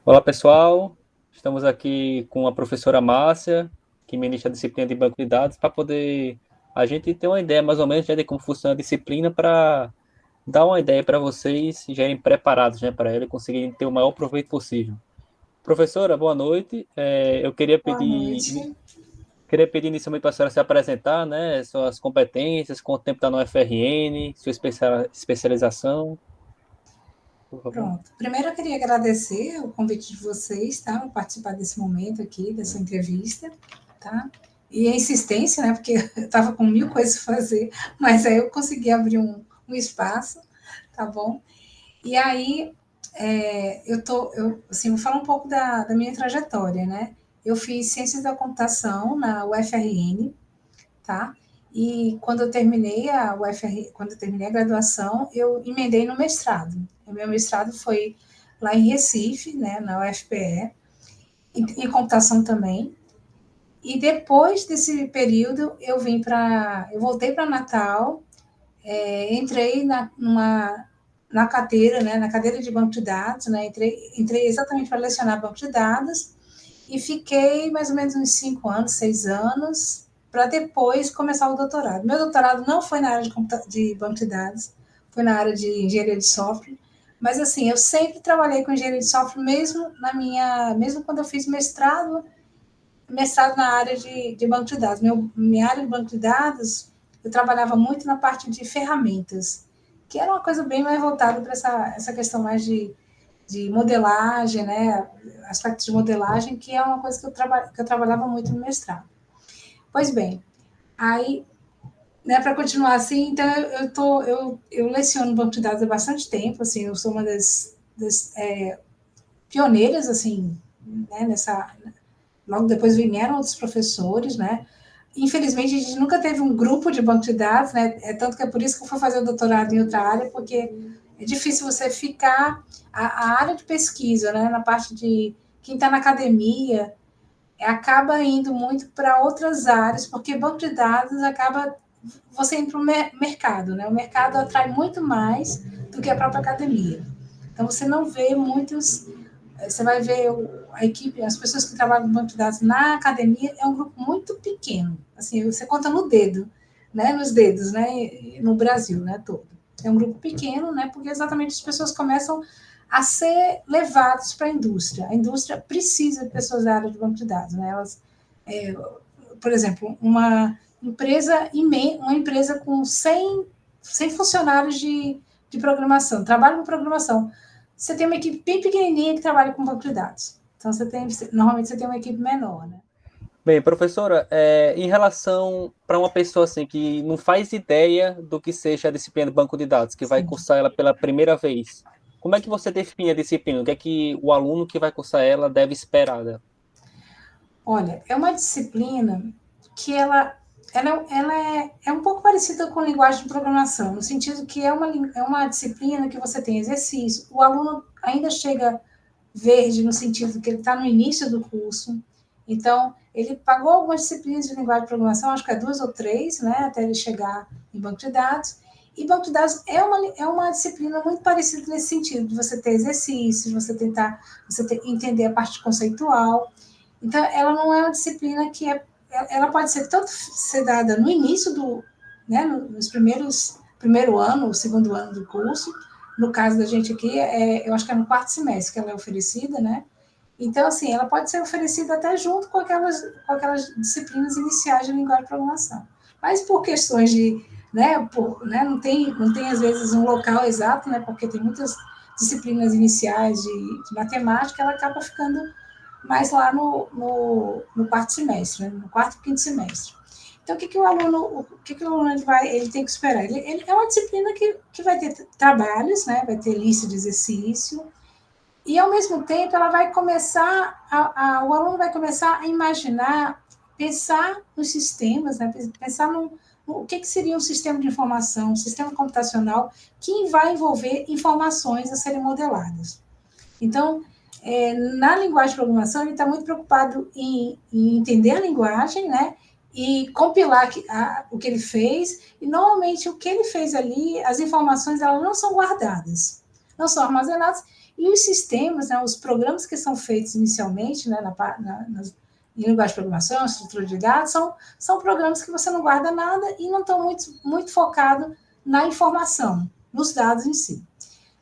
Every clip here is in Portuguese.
Olá, pessoal. Estamos aqui com a professora Márcia, que ministra a disciplina de banco de dados, para poder a gente ter uma ideia mais ou menos, né, de como funciona a disciplina, para dar uma ideia para vocês já irem preparados, né, para ela e conseguirem ter o maior proveito possível. Professora, boa noite. Eu Boa noite. queria pedir inicialmente para a senhora se apresentar, né, suas competências, quanto tempo está no FRN, sua especialização, por favor. Pronto. Primeiro eu queria agradecer o convite de vocês, tá? Por participar desse momento aqui, dessa entrevista, tá? E a insistência, né? Porque eu estava com mil coisas a fazer, mas aí eu consegui abrir um espaço, tá bom? E aí, assim, vou falar um pouco da minha trajetória, né? Eu fiz Ciências da Computação na UFRN, tá? E quando eu terminei a UFR, quando eu terminei a graduação, eu emendei no mestrado. O meu mestrado foi lá em Recife, né, na UFPE, em computação também. E depois desse período, eu voltei para Natal, entrei na cadeira, né, na cadeira de banco de dados, né, entrei exatamente para lecionar banco de dados e fiquei mais ou menos uns 5 anos, 6 anos, para depois começar o doutorado. Meu doutorado não foi na área de banco de dados, foi na área de engenharia de software, mas assim, eu sempre trabalhei com engenharia de software, mesmo quando eu fiz mestrado na área de banco de dados. Minha área de banco de dados, eu trabalhava muito na parte de ferramentas, que era uma coisa bem mais voltada para essa questão mais de modelagem, né? Aspectos de modelagem, que é uma coisa que eu trabalhava muito no mestrado. Pois bem, aí, né, para continuar assim, então eu leciono banco de dados há bastante tempo, assim, eu sou uma das pioneiras, assim, né, logo depois vieram outros professores, né? Infelizmente, a gente nunca teve um grupo de banco de dados, né? Tanto que é por isso que eu fui fazer o doutorado em outra área, porque é difícil você ficar. A área de pesquisa, né? Na parte de quem está na academia, acaba indo muito para outras áreas, porque banco de dados acaba você indo para o mercado, né? O mercado atrai muito mais do que a própria academia. Então, você não vê muitos você vai ver a equipe, as pessoas que trabalham no banco de dados na academia é um grupo muito pequeno. Assim, você conta no dedo, né? Nos dedos, né? No Brasil, né? Todo. É um grupo pequeno, né? Porque exatamente as pessoas começam a ser levadas para a indústria. A indústria precisa de pessoas da área de banco de dados, né? Por exemplo, uma empresa com 100 funcionários de programação, trabalha com programação. Você tem uma equipe bem pequenininha que trabalha com banco de dados. Então, normalmente você tem uma equipe menor, né? Bem, professora, em relação para uma pessoa assim que não faz ideia do que seja a disciplina de banco de dados, que vai Sim. cursar ela pela primeira vez, como é que você define a disciplina? O que é que o aluno que vai cursar ela deve esperar dela? Olha, é uma disciplina que ela é um pouco parecida com linguagem de programação, no sentido que é uma disciplina que você tem exercício, o aluno ainda chega verde, no sentido que ele está no início do curso, então ele pagou algumas disciplinas de linguagem de programação, acho que é 2 ou 3, né, até ele chegar em banco de dados, e banco de dados é uma disciplina muito parecida nesse sentido, de você ter exercícios, entender a parte conceitual. Então, ela não é uma disciplina ela pode ser tanto ser dada no início né, nos primeiro ano, segundo ano do curso. No caso da gente aqui, eu acho que é no quarto semestre que ela é oferecida, né? Então, assim, ela pode ser oferecida até junto com aquelas disciplinas iniciais de linguagem de programação. Mas por questões né, não tem às vezes um local exato, né? Porque tem muitas disciplinas iniciais de matemática, ela acaba ficando mais lá no quarto semestre, né? No quarto e quinto semestre. Então, o que o aluno ele tem que esperar? Ele é uma disciplina que vai ter trabalhos, né? Vai ter lista de exercício, e ao mesmo tempo ela vai começar, o aluno vai começar a imaginar, pensar nos sistemas, né? Pensar no que seria um sistema de informação, um sistema computacional que vai envolver informações a serem modeladas. Então, na linguagem de programação, ele está muito preocupado em entender a linguagem, né? E compilar o que ele fez. E, normalmente, o que ele fez ali, as informações, elas não são guardadas, não são armazenadas. E os sistemas, né, os programas que são feitos inicialmente, né, em linguagem de programação, estrutura de dados, são programas que você não guarda nada e não estão muito focados na informação, nos dados em si.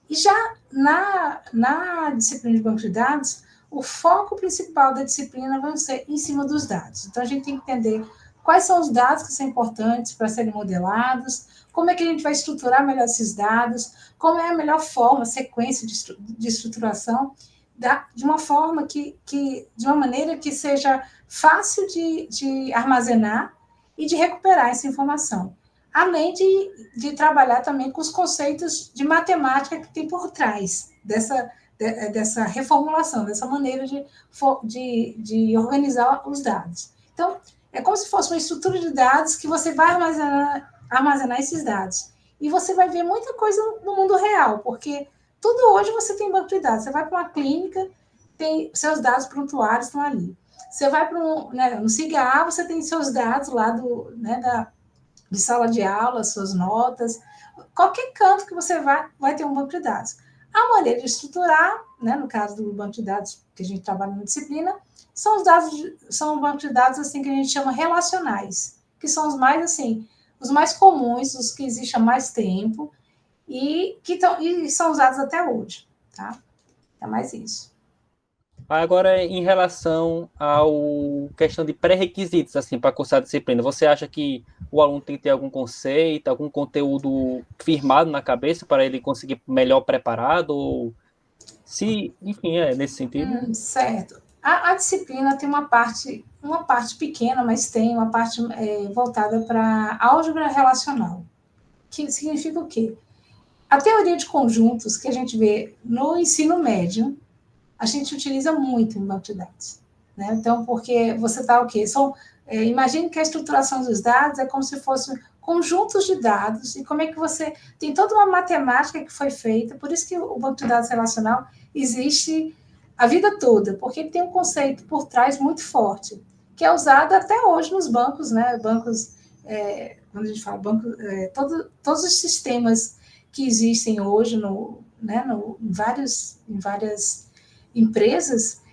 E já na disciplina de banco de dados, o foco principal da disciplina vai ser em cima dos dados. Então, a gente tem que entender quais são os dados que são importantes para serem modelados, como é que a gente vai estruturar melhor esses dados, como é a melhor forma, sequência de estruturação, de uma forma de uma maneira que seja fácil de armazenar e de recuperar essa informação. Além de trabalhar também com os conceitos de matemática que tem por trás dessa reformulação, dessa maneira de organizar os dados. Então, é como se fosse uma estrutura de dados que você vai armazenar esses dados. E você vai ver muita coisa no mundo real, porque tudo hoje você tem banco de dados. Você vai para uma clínica, tem seus dados prontuários estão ali. Você vai para no SIGA, você tem seus dados lá de sala de aula, suas notas. Qualquer canto que você vai ter um banco de dados. A maneira de estruturar, né, no caso do banco de dados que a gente trabalha na disciplina, são bancos de dados assim que a gente chama relacionais, que são os mais comuns, os que existem há mais tempo e são usados até hoje, tá? É mais isso. Agora, em relação ao questão de pré-requisitos, assim, para cursar a disciplina, você acha que o aluno tem que ter algum conceito, algum conteúdo firmado na cabeça para ele conseguir melhor preparado? Ou se, enfim, nesse sentido? Certo. A disciplina tem uma parte pequena, mas tem uma parte voltada para álgebra relacional, que significa o quê? A teoria de conjuntos que a gente vê no ensino médio, a gente utiliza muito em banco de dados. Né? Então, porque você está o quê? Imagine que a estruturação dos dados é como se fossem conjuntos de dados, e como é que você tem toda uma matemática que foi feita, por isso que o banco de dados relacional existe a vida toda, porque ele tem um conceito por trás muito forte, que é usado até hoje nos bancos, né? Bancos, quando a gente fala banco, todos os sistemas que existem hoje em várias empresas,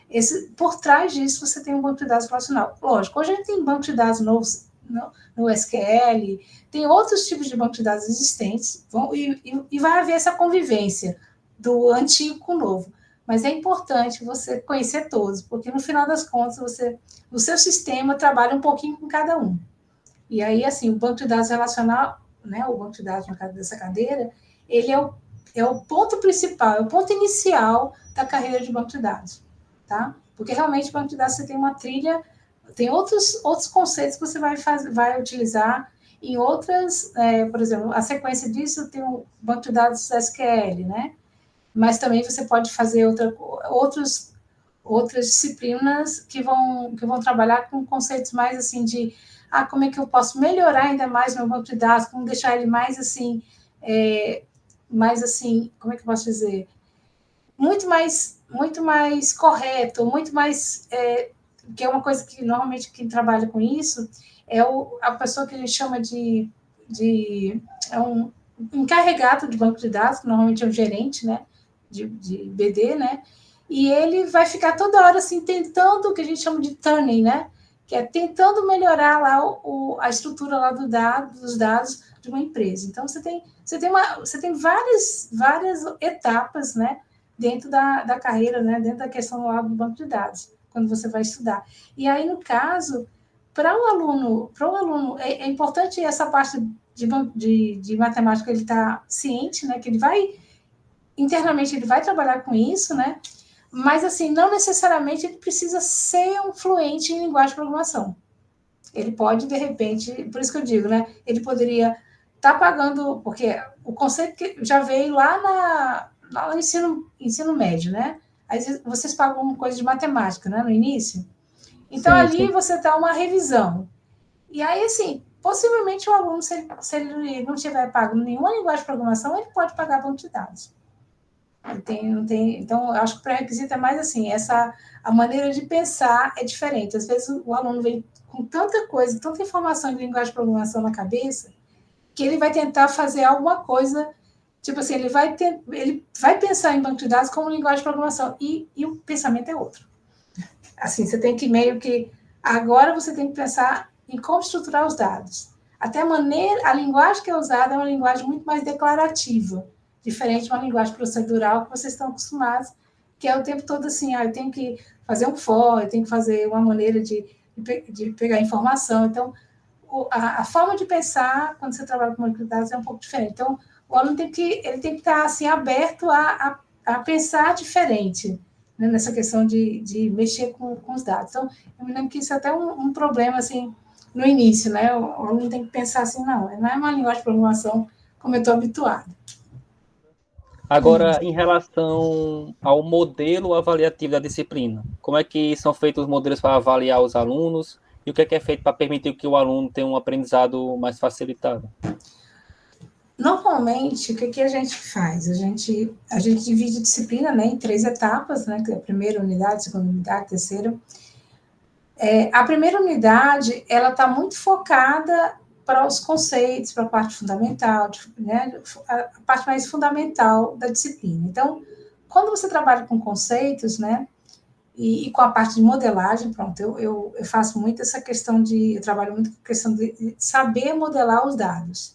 por trás disso você tem um banco de dados relacional. Lógico, hoje a gente tem banco de dados novos no SQL, tem outros tipos de banco de dados existentes, e vai haver essa convivência do antigo com o novo. Mas é importante você conhecer todos, porque no final das contas, o seu sistema trabalha um pouquinho com cada um. E aí, assim, o banco de dados relacional, né, o banco de dados, no caso dessa cadeira, ele é o ponto principal, é o ponto inicial da carreira de banco de dados, tá? Porque realmente, banco de dados, você tem uma trilha, tem outros conceitos que você vai utilizar em outras, por exemplo, a sequência disso tem o banco de dados SQL, né? Mas também você pode fazer outras disciplinas que vão trabalhar com conceitos mais assim como é que eu posso melhorar ainda mais meu banco de dados, como deixar ele mais assim, como é que eu posso dizer? Muito mais correto, muito mais, que é uma coisa que normalmente quem trabalha com isso é a pessoa que a gente chama é um encarregado de banco de dados, que normalmente é um gerente, né, de BD, né, e ele vai ficar toda hora assim tentando o que a gente chama de tuning, né, que é tentando melhorar lá a estrutura lá dos dados de uma empresa. Então você tem várias etapas, né, dentro da carreira, né, dentro da questão lá do banco de dados, quando você vai estudar. E aí, no caso, para o aluno é importante essa parte de matemática, ele está ciente, né, que internamente ele vai trabalhar com isso, né, mas, assim, não necessariamente ele precisa ser um fluente em linguagem de programação. Ele pode, de repente, por isso que eu digo, né, ele poderia estar pagando, porque o conceito que já veio lá no ensino médio, né, aí vocês pagam uma coisa de matemática, né, no início. Então, Sim, ali sim. você dá uma revisão. E aí, assim, possivelmente o aluno, se ele não tiver pago nenhuma linguagem de programação, ele pode pagar banco de dados. Não tem, então, eu acho que o pré-requisito é mais assim, a maneira de pensar é diferente. Às vezes o aluno vem com tanta coisa, tanta informação de linguagem de programação na cabeça, que ele vai tentar fazer alguma coisa Tipo assim, ele vai pensar em banco de dados como linguagem de programação, e o pensamento é outro. Assim, você tem que meio que... Agora você tem que pensar em como estruturar os dados. Até a linguagem que é usada é uma linguagem muito mais declarativa, diferente de uma linguagem procedural que vocês estão acostumados, que é o tempo todo assim, eu tenho que fazer um for, eu tenho que fazer uma maneira de pegar informação. Então, a forma de pensar quando você trabalha com banco de dados é um pouco diferente. Então, o aluno tem que estar assim, aberto a pensar diferente, né, nessa questão de mexer com os dados. Então, eu me lembro que isso é até um problema assim, no início, né? O aluno tem que pensar assim, não é uma linguagem de programação como eu estou habituado. Agora, em relação ao modelo avaliativo da disciplina, como é que são feitos os modelos para avaliar os alunos e o que é feito para permitir que o aluno tenha um aprendizado mais facilitado? Normalmente, o que a gente faz? A gente divide a disciplina, né, em 3 etapas, né, que é a primeira unidade, segunda unidade, terceira. A primeira unidade, ela está muito focada para os conceitos, para a parte fundamental, né, a parte mais fundamental da disciplina. Então, quando você trabalha com conceitos, né, e com a parte de modelagem, pronto, eu faço muito essa questão eu trabalho muito com a questão de saber modelar os dados.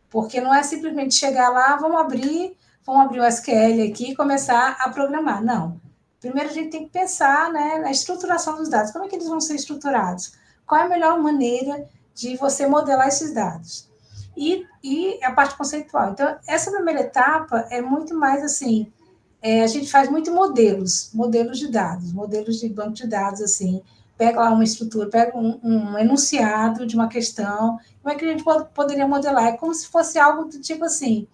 Porque não é simplesmente chegar lá, vamos abrir o SQL aqui e começar a programar. Não. Primeiro a gente tem que pensar, né, na estruturação dos dados. Como é que eles vão ser estruturados? Qual é a melhor maneira de você modelar esses dados? E a parte conceitual. Então, essa primeira etapa é muito mais assim, a gente faz muito modelos de dados, modelos de banco de dados, assim, pega lá uma estrutura, pega um enunciado de uma questão, como é que a gente poderia modelar? É como se fosse algo do tipo assim,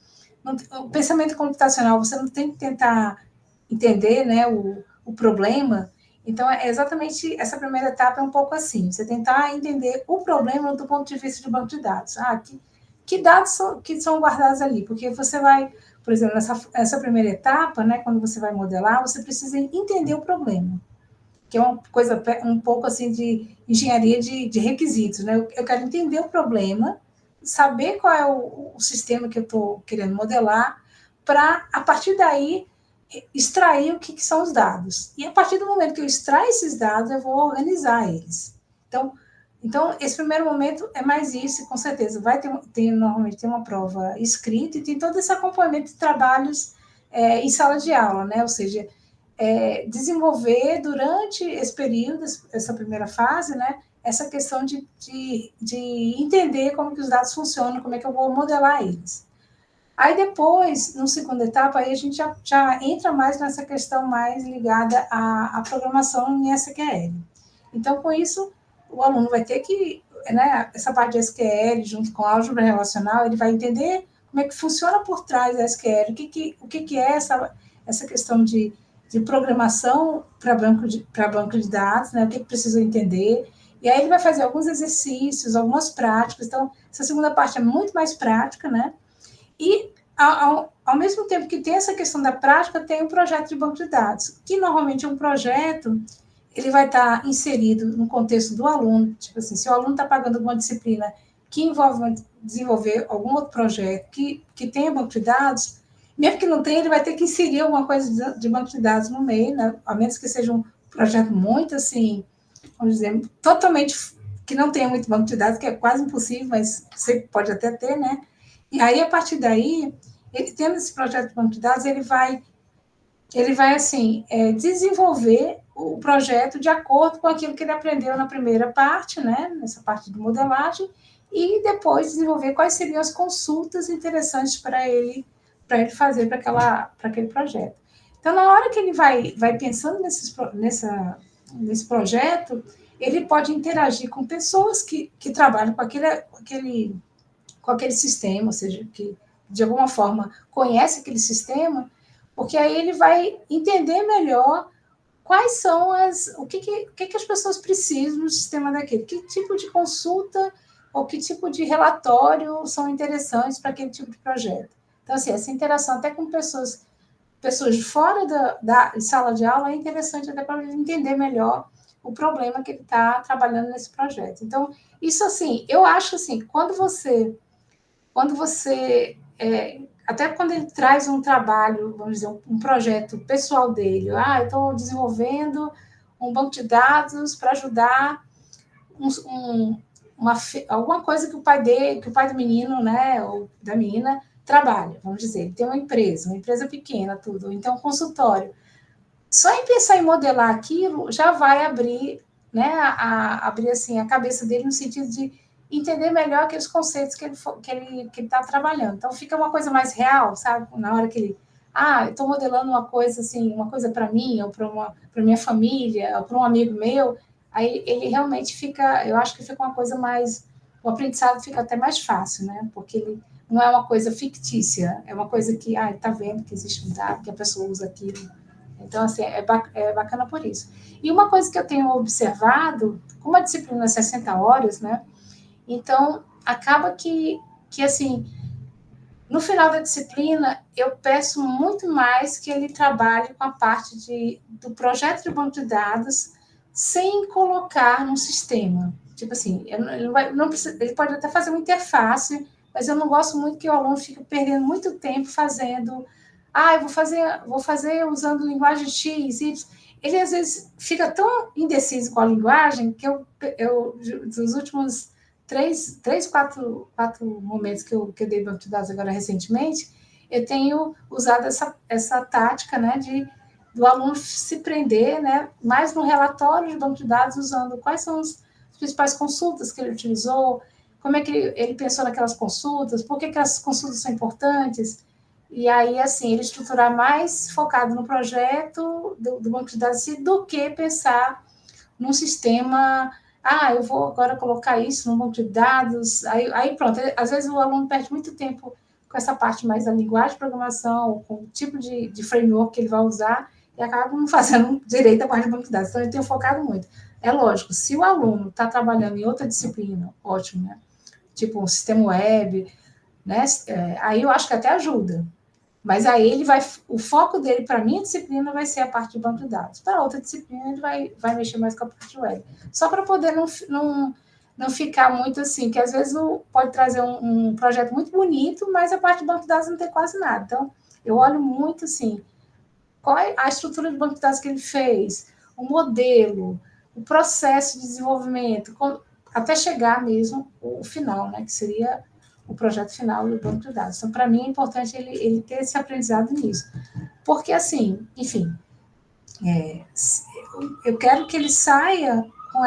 o pensamento computacional, você não tem que tentar entender, né, o problema, então é exatamente essa primeira etapa é um pouco assim, você tentar entender o problema do ponto de vista de banco de dados. Que dados que são guardados ali? Porque você vai, por exemplo, essa primeira etapa, né, quando você vai modelar, você precisa entender o problema, que é uma coisa um pouco assim de engenharia de requisitos, né? Eu quero entender o problema, saber qual é o sistema que eu estou querendo modelar, para, a partir daí, extrair o que são os dados. E a partir do momento que eu extraio esses dados, eu vou organizar eles. Então, esse primeiro momento é mais isso, com certeza. Normalmente tem uma prova escrita e tem todo esse acompanhamento de trabalhos em sala de aula, né? Ou seja, desenvolver durante esse período, essa primeira fase, né? Essa questão de entender como que os dados funcionam, como é que eu vou modelar eles. Aí depois, na segunda etapa, aí a gente já entra mais nessa questão mais ligada à programação em SQL. Então, com isso, o aluno vai ter que, né, essa parte de SQL, junto com a álgebra relacional, ele vai entender como é que funciona por trás da SQL, o que é essa questão de programação para banco de dados, né, o que precisa entender. E aí ele vai fazer alguns exercícios, algumas práticas. Então, essa segunda parte é muito mais prática, né? E, ao mesmo tempo que tem essa questão da prática, tem um projeto de banco de dados, que normalmente é um projeto, ele vai estar inserido no contexto do aluno, tipo assim, se o aluno está pagando alguma disciplina que envolve desenvolver algum outro projeto que tenha banco de dados, mesmo que não tenha, ele vai ter que inserir alguma coisa de banco de dados no meio, né? A menos que seja um projeto muito, assim, vamos dizer, totalmente que não tenha muito banco de dados, que é quase impossível, mas você pode até ter, né? E aí, a partir daí, ele tendo esse projeto de banco de dados, ele vai assim, desenvolver o projeto de acordo com aquilo que ele aprendeu na primeira parte, né, nessa parte de modelagem, e depois desenvolver quais seriam as consultas interessantes para ele fazer para aquele projeto. Então, na hora que ele vai pensando nesse projeto, ele pode interagir com pessoas que trabalham com aquele sistema, ou seja, que de alguma forma conhece aquele sistema, porque aí ele vai entender melhor quais são o que as pessoas precisam no sistema daquele, que tipo de consulta ou que tipo de relatório são interessantes para aquele tipo de projeto. Então, assim, essa interação até com pessoas de fora da sala de aula é interessante até para ele entender melhor o problema que ele está trabalhando nesse projeto. Então, isso assim, eu acho assim, quando você até quando ele traz um trabalho, vamos dizer, um projeto pessoal dele, eu estou desenvolvendo um banco de dados para ajudar um, um, alguma coisa que o pai dele, que o pai do menino, né, ou da menina, trabalha, vamos dizer, ele tem uma empresa pequena, tudo, então um consultório. Só em pensar em modelar aquilo já vai abrir, né, abrir assim a cabeça dele no sentido de entender melhor aqueles conceitos que ele está trabalhando. Então fica uma coisa mais real, sabe? Na hora que ele, eu estou modelando uma coisa assim, uma coisa para mim ou para minha família ou para um amigo meu, aí ele realmente fica, eu acho que fica uma coisa mais, o aprendizado fica até mais fácil, né? Porque ele não é uma coisa fictícia, é uma coisa que, ele está vendo que existe um dado, que a pessoa usa aquilo. Então, assim, é bacana por isso. E uma coisa que eu tenho observado, como a disciplina é 60 horas, né? Então, acaba que assim, no final da disciplina, eu peço muito mais que ele trabalhe com a parte do projeto de banco de dados sem colocar no sistema. Tipo assim, não precisa, ele pode até fazer uma interface, mas eu não gosto muito que o aluno fique perdendo muito tempo fazendo. Eu vou fazer usando linguagem X, Y. Ele às vezes fica tão indeciso com a linguagem que dos últimos quatro momentos que eu dei banco de dados agora recentemente, eu tenho usado essa tática, né, do aluno se prender, né, mais no relatório de banco de dados, usando quais são as principais consultas que ele utilizou, como é que ele pensou naquelas consultas, por que as consultas são importantes, e aí, assim, ele estruturar mais focado no projeto do banco de dados do que pensar num sistema. Eu vou agora colocar isso no banco de dados. Aí pronto, às vezes o aluno perde muito tempo com essa parte mais da linguagem de programação, com o tipo de framework que ele vai usar, e acaba não fazendo direito a parte de banco de dados. Então, eu tenho focado muito. É lógico, se o aluno está trabalhando em outra disciplina, ótimo, né? Tipo um sistema web, né? Aí eu acho que até ajuda. Mas aí o foco dele para a minha disciplina vai ser a parte de banco de dados. Para outra disciplina, ele vai mexer mais com a parte web. Só para poder não ficar muito assim, que às vezes pode trazer um projeto muito bonito, mas a parte de banco de dados não tem quase nada. Então, eu olho muito assim, qual é a estrutura de banco de dados que ele fez, o modelo, o processo de desenvolvimento, até chegar mesmo o final, né, que seria o projeto final do banco de dados. Então, para mim, é importante ele ter esse aprendizado nisso. Porque, assim, enfim, eu quero que ele saia com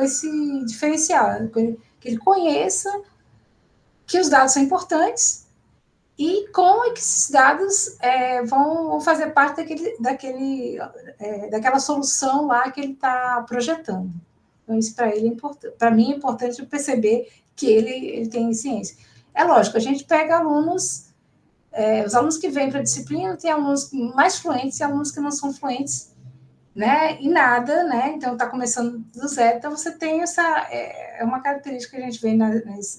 esse diferencial, que ele conheça que os dados são importantes e como é que esses dados vão fazer parte daquela solução lá que ele está projetando. Então, isso para ele é importante. Para mim é importante perceber que ele tem ciência. É lógico, a gente pega alunos, os alunos que vêm para a disciplina, tem alunos mais fluentes e alunos que não são fluentes, né, em nada, né, então está começando do zero, então você tem uma característica que a gente vê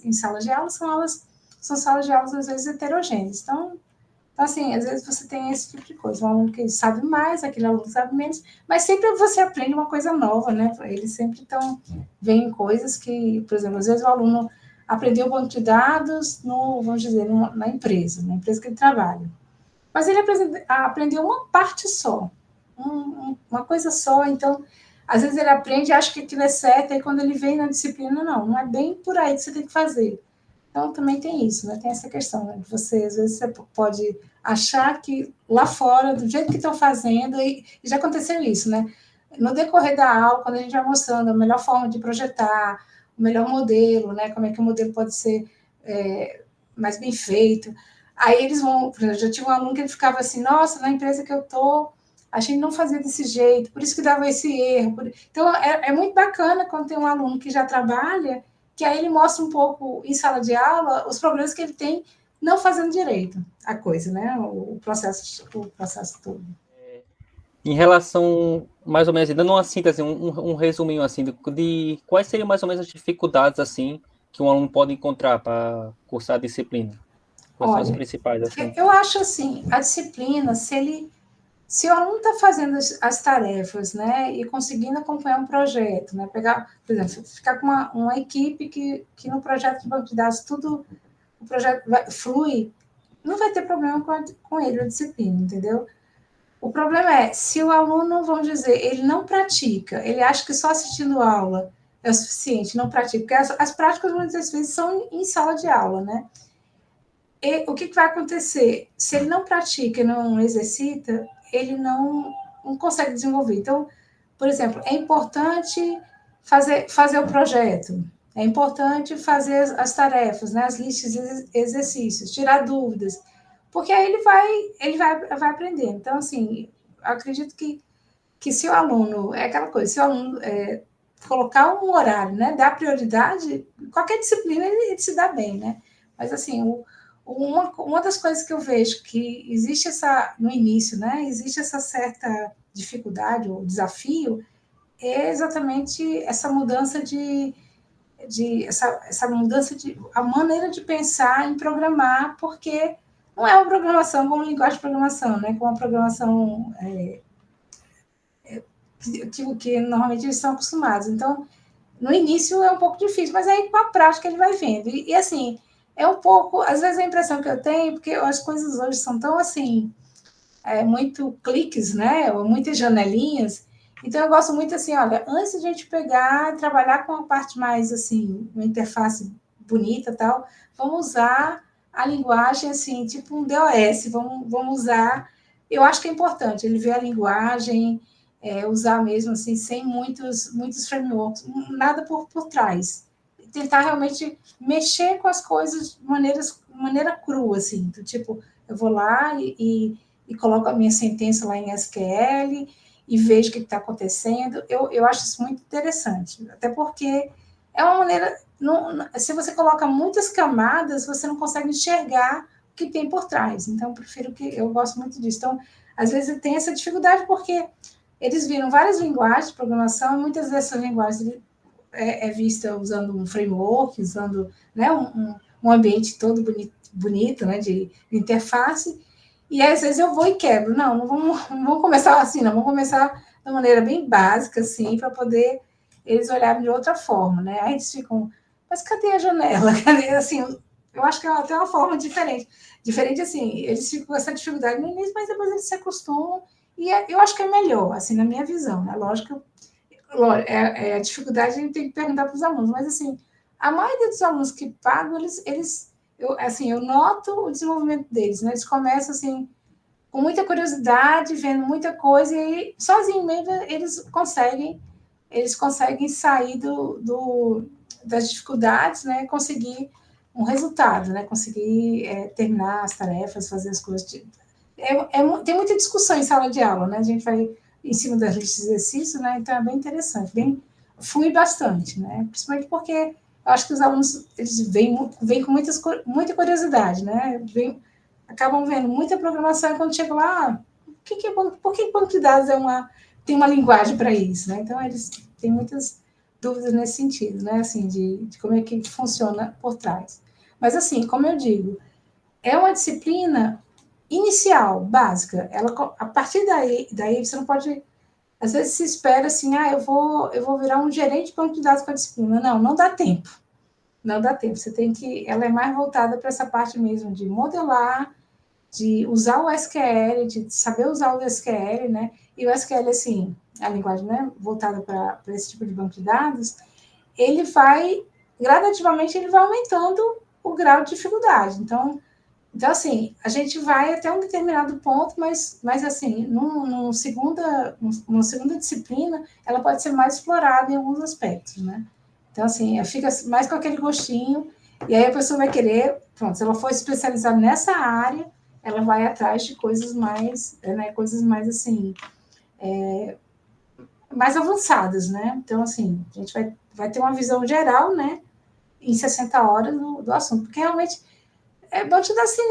em salas de aula, são salas de aulas às vezes heterogêneas, então, assim, às vezes você tem esse tipo de coisa, um aluno que sabe mais, aquele aluno que sabe menos, mas sempre você aprende uma coisa nova, né, eles sempre veem coisas que, por exemplo, às vezes o aluno aprendeu o banco de dados vamos dizer, na empresa que ele trabalha, mas ele aprendeu uma parte só, uma coisa só, então, às vezes ele aprende e acha que aquilo é certo, e quando ele vem na disciplina, não é bem por aí que você tem que fazer. Então, também tem isso, né? Tem essa questão, né? Às vezes, você pode achar que lá fora, do jeito que estão fazendo, e já aconteceu isso, né? No decorrer da aula, quando a gente vai mostrando a melhor forma de projetar, o melhor modelo, né? Como é que o modelo pode ser mais bem feito. Aí eles vão, por exemplo, já tive um aluno que ele ficava assim, nossa, na empresa que eu estou, a gente não fazia desse jeito, por isso que dava esse erro. Então, é muito bacana quando tem um aluno que já trabalha, que aí ele mostra um pouco em sala de aula os problemas que ele tem não fazendo direito a coisa, né? O processo todo. Em relação, mais ou menos, dando uma síntese, um resuminho assim, de quais seriam mais ou menos as dificuldades assim que um aluno pode encontrar para cursar a disciplina? Quais são as Olha, principais assim? eu acho assim, a disciplina, se o aluno está fazendo as tarefas, né, e conseguindo acompanhar um projeto, né, pegar, por exemplo, ficar com uma equipe que no projeto de banco de dados tudo, o projeto flui, não vai ter problema com ele, a disciplina, entendeu? O problema é, se o aluno, vamos dizer, ele não pratica, ele acha que só assistindo aula é o suficiente, não pratica, porque as práticas muitas vezes são em sala de aula, né? E o que vai acontecer? Se ele não pratica e não exercita, ele não consegue desenvolver. Então, por exemplo, é importante fazer o projeto, é importante fazer as tarefas, né, as listas de exercícios, tirar dúvidas, porque aí ele vai aprender. Então, assim, acredito que se o aluno, é aquela coisa, se o aluno colocar um horário, né, dar prioridade, qualquer disciplina ele se dá bem, né? Mas, assim, uma das coisas que eu vejo que existe no início, né, existe essa certa dificuldade ou desafio, é exatamente essa mudança essa mudança a maneira de pensar em programar, porque não é uma programação como linguagem de programação, né, como a programação que normalmente eles são acostumados. Então, no início é um pouco difícil, mas aí com a prática ele vai vendo. E assim, é um pouco, às vezes a impressão que eu tenho, porque as coisas hoje são tão assim, muito cliques, né? Ou muitas janelinhas. Então eu gosto muito assim, olha, antes de a gente pegar, trabalhar com a parte mais assim, uma interface bonita e tal, vamos usar a linguagem assim, tipo um DOS, vamos usar. Eu acho que é importante ele ver a linguagem, usar mesmo assim, sem muitos frameworks, nada por trás. Tentar realmente mexer com as coisas de maneira crua, assim, do tipo, eu vou lá e coloco a minha sentença lá em SQL e vejo o que está acontecendo. Eu acho isso muito interessante, até porque é uma maneira. Se você coloca muitas camadas, você não consegue enxergar o que tem por trás. Então, eu gosto muito disso. Então, às vezes tem essa dificuldade porque eles viram várias linguagens de programação e muitas dessas linguagens é vista usando um framework, usando, né, um ambiente todo bonito, né, de interface, e às vezes eu vou e quebro. Não vamos começar assim, não, vamos começar de uma maneira bem básica, assim, para poder eles olharem de outra forma, né? Aí eles ficam, mas cadê a janela? Cadê, assim, eu acho que é até uma forma diferente. Diferente, assim, eles ficam com essa dificuldade no início, mas depois eles se acostumam, e eu acho que é melhor, assim, na minha visão, né? Lógico, a dificuldade a gente tem que perguntar para os alunos, mas assim, a maioria dos alunos que pagam, eu noto o desenvolvimento deles, né? Eles começam assim, com muita curiosidade, vendo muita coisa, e aí, sozinho mesmo, eles conseguem sair das dificuldades, né? Conseguir um resultado, né? Conseguir terminar as tarefas, fazer as coisas. Tem muita discussão em sala de aula, né? A gente vai em cima das listas de exercício, né? Então é bem interessante, flui bastante, né? Principalmente porque eu acho que os alunos eles vêm com muita curiosidade, né? Acabam vendo muita programação e quando chegam lá, por que banco de dados tem uma linguagem para isso, né? Então eles têm muitas dúvidas nesse sentido, né? Assim, de como é que funciona por trás. Mas assim, como eu digo, é uma disciplina inicial, básica. A partir daí você não pode. Às vezes se espera assim, eu vou virar um gerente de banco de dados com a disciplina. Não dá tempo. Não dá tempo. Você tem que. Ela é mais voltada para essa parte mesmo de modelar, de usar o SQL, de saber usar o SQL, né? E o SQL, assim, a linguagem, né, voltada para esse tipo de banco de dados, ele vai, gradativamente, ele vai aumentando o grau de dificuldade. Então, assim, a gente vai até um determinado ponto, mas assim, numa segunda disciplina, ela pode ser mais explorada em alguns aspectos, né? Então, assim, fica mais com aquele gostinho, e aí a pessoa vai querer, pronto, se ela for especializada nessa área, ela vai atrás de coisas mais, assim, mais avançadas, né? Então, assim, a gente vai ter uma visão geral, né, em 60 horas do assunto, porque realmente vou te dar assim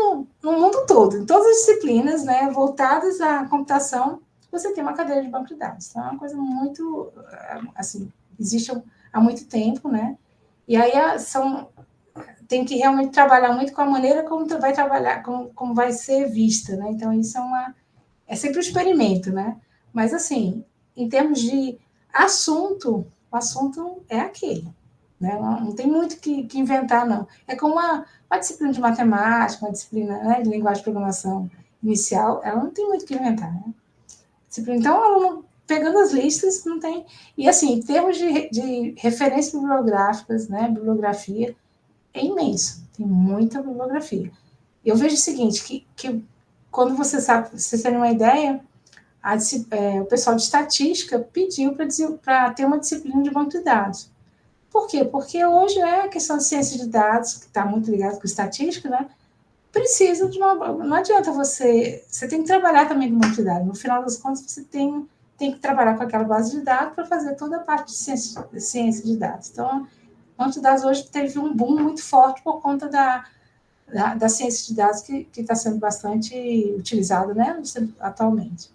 no mundo todo, em todas as disciplinas, né, voltadas à computação, você tem uma cadeira de banco de dados. Então, é uma coisa muito, assim, existe há muito tempo, né? E aí tem que realmente trabalhar muito com a maneira como tu vai trabalhar, como vai ser vista, né? Então, isso é sempre um experimento, né? Mas, assim, em termos de assunto, o assunto é aquele, né? Não tem muito que inventar, não. É como uma disciplina de matemática, uma disciplina, né, de linguagem de programação inicial, ela não tem muito que inventar, né? Então, o aluno, pegando as listas, não tem... E, assim, em termos de referências bibliográficas, né, bibliografia, é imenso, tem muita bibliografia. Eu vejo o seguinte, que quando você sabe, vocês terem uma ideia, o pessoal de estatística pediu para ter uma disciplina de banco de dados. Por quê? Porque hoje a questão de ciência de dados, que está muito ligada com estatística, né, precisa de uma... Não adianta você tem que trabalhar também com banco de dados. No final das contas, você tem que trabalhar com aquela base de dados para fazer toda a parte de ciência de dados. Então, o banco de dados hoje teve um boom muito forte por conta da ciência de dados que está sendo bastante utilizada, né, atualmente.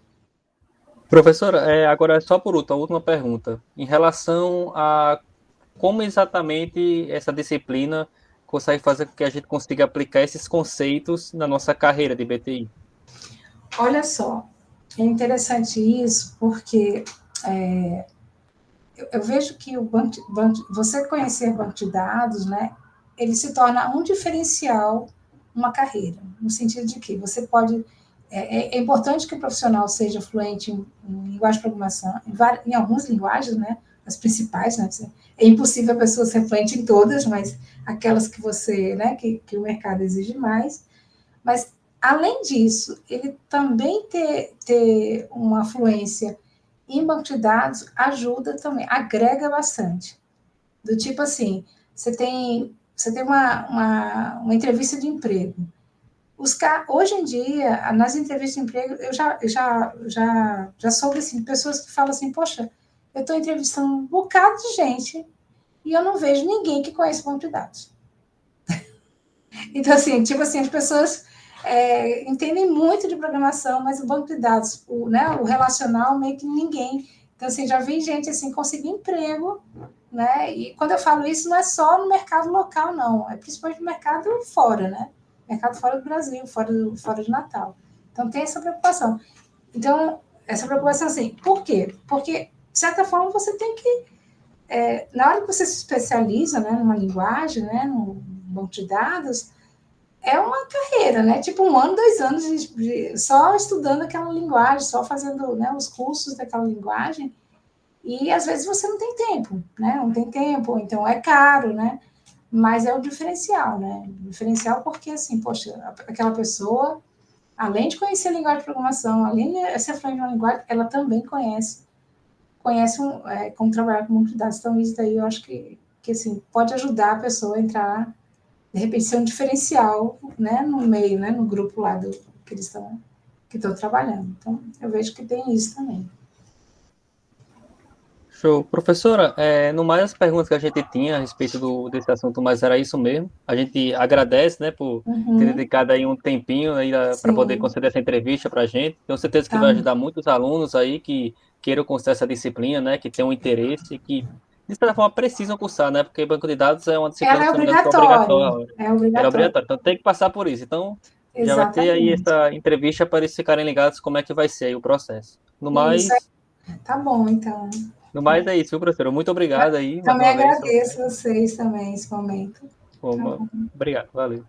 Professora, agora só por último, a última pergunta. Em relação a como exatamente essa disciplina consegue fazer com que a gente consiga aplicar esses conceitos na nossa carreira de BTI? Olha só, é interessante isso, porque eu vejo que você conhecer banco de dados, né, ele se torna um diferencial numa carreira, no sentido de que você pode... É importante que o profissional seja fluente em linguagem de programação, em algumas linguagens, né, as principais, né, é impossível a pessoa ser fluente em todas, mas aquelas que você, né, que o mercado exige mais, mas, além disso, ele também ter uma fluência em banco de dados ajuda também, agrega bastante. Do tipo assim, você tem uma entrevista de emprego. Hoje em dia, nas entrevistas de emprego, eu já soube assim, de pessoas que falam assim, poxa, eu estou entrevistando um bocado de gente e eu não vejo ninguém que conheça banco de dados. Então, assim, tipo assim, as pessoas entendem muito de programação, mas o banco de dados, o relacional, meio que ninguém. Então, assim, já vi gente, assim, conseguir emprego, né? E quando eu falo isso, não é só no mercado local, não. É principalmente no mercado fora, né? Mercado fora do Brasil, fora de Natal. Então, tem essa preocupação. Então, essa preocupação, assim, por quê? Porque, de certa forma, você tem que... na hora que você se especializa, né, numa linguagem, né, num banco de dados, é uma carreira, né? Tipo 1 ano, 2 anos só estudando aquela linguagem, só fazendo, né, os cursos daquela linguagem, e às vezes você não tem tempo, né? Não tem tempo, então é caro, né? Mas é o diferencial, né? O diferencial porque, assim, poxa, aquela pessoa, além de conhecer a linguagem de programação, além de ser fluente na linguagem, ela também conhece como trabalhar com banco de dados. Então, isso daí eu acho que assim, pode ajudar a pessoa a entrar, de repente, ser um diferencial, né, no meio, né, no grupo lá que eles estão trabalhando. Então, eu vejo que tem isso também. Show. Professora, no mais as perguntas que a gente tinha a respeito desse assunto, mas era isso mesmo. A gente agradece, né, por ter Uhum, dedicado aí um tempinho aí para poder sim, conceder essa entrevista para a gente. Tenho certeza que tá. vai ajudar muitos alunos aí que queiram cursar essa disciplina, né, que tenham interesse e que, de certa forma, precisam cursar, né, porque banco de dados é uma disciplina Ela que, é se não me engano, que é obrigatória, obrigatória. é Era obrigatória, obrigatório, então tem que passar por isso. Então, já vai ter aí exatamente. essa entrevista para eles ficarem ligados como é que vai ser aí o processo. No Isso, mais... tá bom, então. No mais é isso, viu, professor? Muito obrigado aí, mais Também uma vez. agradeço vocês também, esse momento. Tá Bom, bom. obrigado, valeu.